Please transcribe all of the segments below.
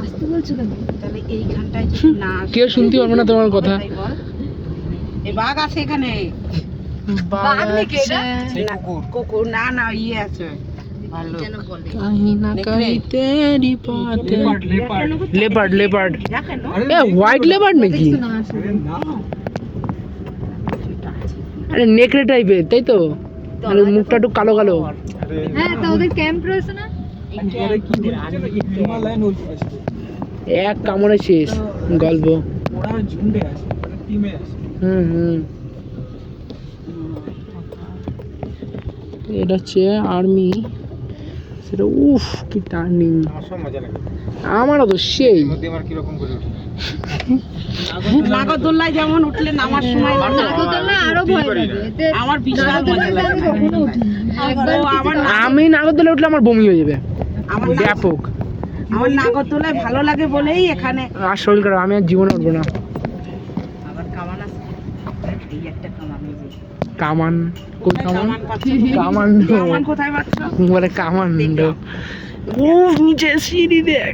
আসতে বলছো কেন? তাহলে এইখানটায় না কেউ শুনতে পারবে না তোমার কথা। এই বাঘ আছে এখানে। বাঘ নাকি এটা? কুকুর না না ইয়ে আছে ভালো কেন বলে? कहीं ना कहीं तेरी बातें leopard leopard a white leopard নাকি? দেখছো না আসলে? আরে নেকড়ে টাইপের তাই তো? আরে মুখটা একটু কালো কালো। হ্যাঁ তা ওদের ক্যাম্প রয়েছে না? এক কামড়ে শেষ গল্প। হুম এটা হচ্ছে আর্মি, সেটা উফ কি টার্নিং, আমারও তো সেই নাগরদোল্লায় যেমন উঠলে নামার সময় নাগরদোল্লা আরো ভয় লাগে। এতে আমার বিশাল মজা নাগরদোল্লায় আমি লাগে। কখনো উঠিনি। একবার আমি নাগরদোলা উঠলে আমার বমি হয়ে যাবে আমার ব্যাপক। আমার নাগরদোলায় ভালো লাগে বলেই এখানে আর শরীর খারাপ, আমি আর জীবনে উঠবো না। আবার কামান আছে, এই একটা কামান এই যে। কামান কোন কামান? পাচ্ছ? কামান কামান কোথায় পাচ্ছ? বলে কামান উফ নিচে সিঁড়ি দেখ।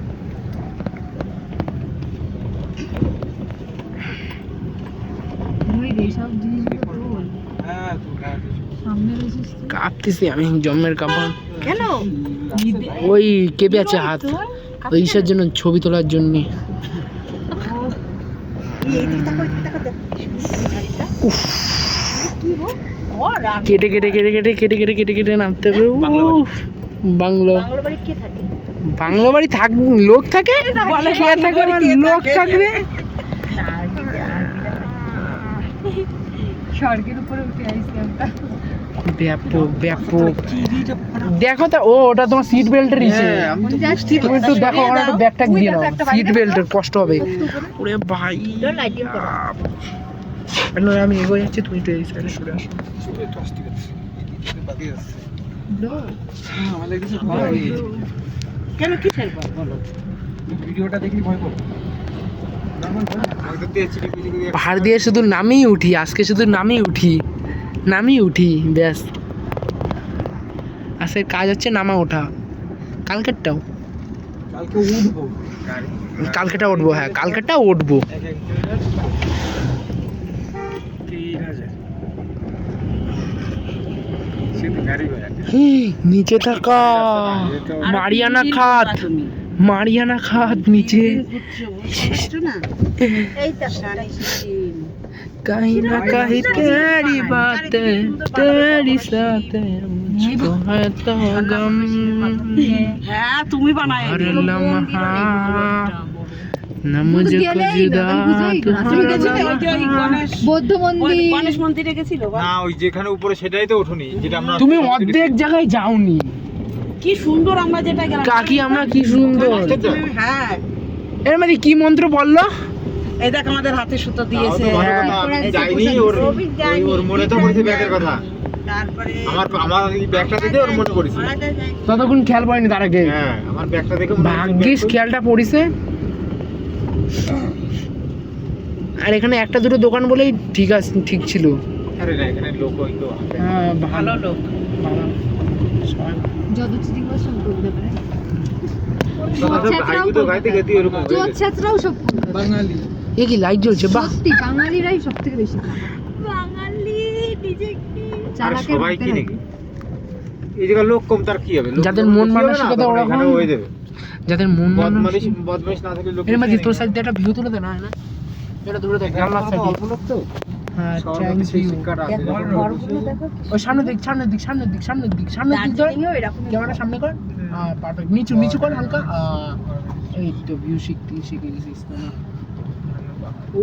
ওই রে সব জিনিসগুলো তোল। সামনে রয়েছিস তুই। কাঁপতেছি আমি জম্মের কাপড়। কেন? ওই কেঁপে আছে হাত, ওই ইসের জন্য ছবি তোলার জন্য। উফ কেটে কেটে কেটে কেটে কেটে কেটে কেটে কেটে নামতে হবে। উফ বাংলো বাংলো বাড়ি থাক লোক থাকে, কে থাকে আবার লোক থাকবে। স্বর্গের উপরে উঠে আইছি আমরা। ব্যাপক ব্যাপক দেখো তো, ও ওটা তোমার সিট বেল্টের ইসে, তুমি একটু দেখো ওখানে একটু ব্যাগ ট্যাগ দিয়ে নাও, সিট বেল্টের কষ্ট হবে। ওরে ভাই নয় আমি এগোয়ে যাচ্ছি, তুমি একটু এই সাইডে সরে আসো। কেন কিসের ভয় বলো? ভিডিওটা দেখি ভয় করো। পাহাড় দিয়ে শুধু নামেই উঠি, আজকে শুধু নামেই উঠি ব্যাস। আজকের কাজ হচ্ছে নামা ওঠা, কালকেরটাও কালকে উঠবো, কালকেটা উঠবো, হ্যাঁ কালকেরটা উঠবো। নিচে থাকা মারিয়ানা খাত, মারিয়ানা খাত নিচে। कहीं ना कहीं तेरी बातें तेरी साथें मुझको है तो गम হ্যাঁ তুমি बानाए हर लम्हा न मुझको जुदा বৌদ্ধ মন্দির। গণেশ মন্দিরে গেছিল না ওই যেখানে উপরে সেটাই তো ওঠোনি, যেটা আমরা তুমি অর্ধেক জায়গায় যাওনি কি সুন্দর আমরা যেটা গেলাম কাকি, আমরা কি সুন্দর। হ্যাঁ এর মধ্যে কি মন্ত্র বললো? এই দেখ আমাদের হাতে সুতো দিয়েছে। যাইনি, ওর মনে তো পড়েছে ব্যাগের কথা। তারপরে আমার এই ব্যাগটা দেখে ওর মনে পড়েছে। ততক্ষণ খেয়াল পড়েনি তার আগে। হ্যাঁ আমার ব্যাগটা দেখে ভাগ্যিস খেয়ালটা পড়িছে। আর এখানে একটা দুটো দোকান বলেই ঠিক আছে, ঠিক ছিল। আরে না এখানে লোক হয়তো হ্যাঁ ভালো লোক। যত চিঠি করে সব বলতে পারে। ছেত্রাও সব বাঙালি। এ কি লাইট জ্বলছে? বাহ সত্যি বাঙালিরাই সব থেকে বেশি বাঙালি নিজে কি চালাকের সবাই কি নাকি এই জায়গা লোক কম, তার কি হবে? যাদের মন মানসিকতা ওরকম হয়ে যাবে, যাদের মন বদমাইশ না থাকলে লোক। এর মধ্যে তোর সাইড দিয়ে একটা ভিউ তুলে দে না, না এটা দূরে দেখ জানলার সাইড দিয়ে। হ্যাঁ থ্যাংক ইউ। ওই সামনে দিক সামনের দিক সামনের দিক সামনের দিক সামনের দিক ধর, ক্যামেরা সামনে কর। পারফেক্ট। নিচু নিচু কর হালকা। এই তো ভিউ শিখে গেছিস না?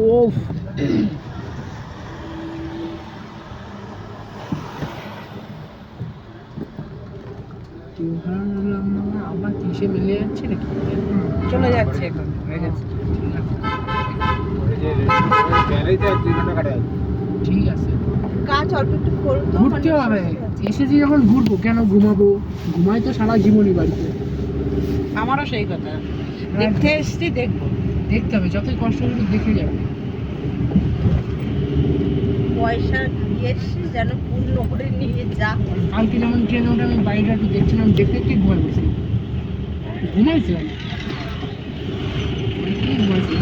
ওফ আমার কিসে মিলে যাচ্ছে নাকি? চলে যাচ্ছে এখন হয়ে গেছে। ঠিক আছে কাজ অল্প একটু করতো, ঘুরতে হবে। এসেছি যখন ঘুরবো, কেন ঘুমাবো? ঘুমাই তো সারা জীবনই বাড়িতে। আমারও সেই কথা। দেখতে এসছি, দেখবো। দেখতে হবে, যতই কষ্ট হলে দেখে যাবে। পয়সা দিয়ে এসছি যেন পূর্ণ করে নিয়ে যা। কালকে যেমন ট্রেনে ওঠে আমি বাড়িটা একটু দেখছিলাম, দেখতে দেখতে ঘুমাই পড়ছি, ঘুমাইছিলাম। ঘুমাইছি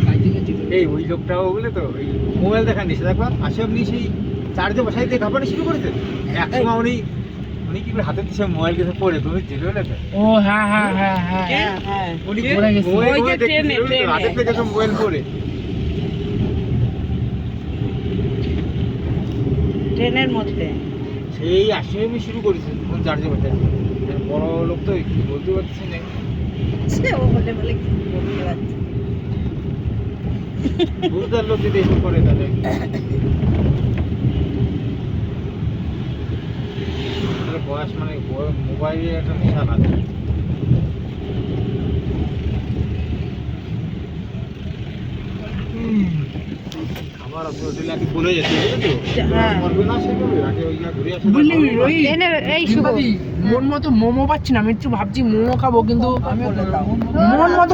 তাই থেকে চেপে এই ওই লোকটাও বলে তো ওই মোবাইল দেখা নিছে দেখবা আসে আপনি সেই চার্জে বসাই দিয়ে খাবার শুরু করেছে একসময় উনি কি করে হাতে দিছে মোবাইল কিছু পড়ে তুমি ছিল না ও হ্যাঁ হ্যাঁ হ্যাঁ হ্যাঁ হ্যাঁ উনি পড়ে গেছে। মোবাইল ওই যে ট্রেনে, হাতে থেকে মোবাইল পড়ে ট্রেনের মধ্যে সেই আসে আমি শুরু করেছে তখন চার্জে বসাই বড় লোক তো কি বলতে পারছি না ও বলে বলে কি বলতে পারছি বুঝদার লোক যদি এসব করে তাহলে বয়স মানে মোবাইলে একটা নেশা লাগে খাবার হোটেলে আগে বলে যেতে হ্যাঁ। মরবে না সেভাবে আগে ওই ঘুরে আসে বুঝলি ওই এই শুভ মন মতো মোমো পাচ্ছি না আমি একটু ভাবছি মোমো খাবো কিন্তু বলে দাও। মন মতো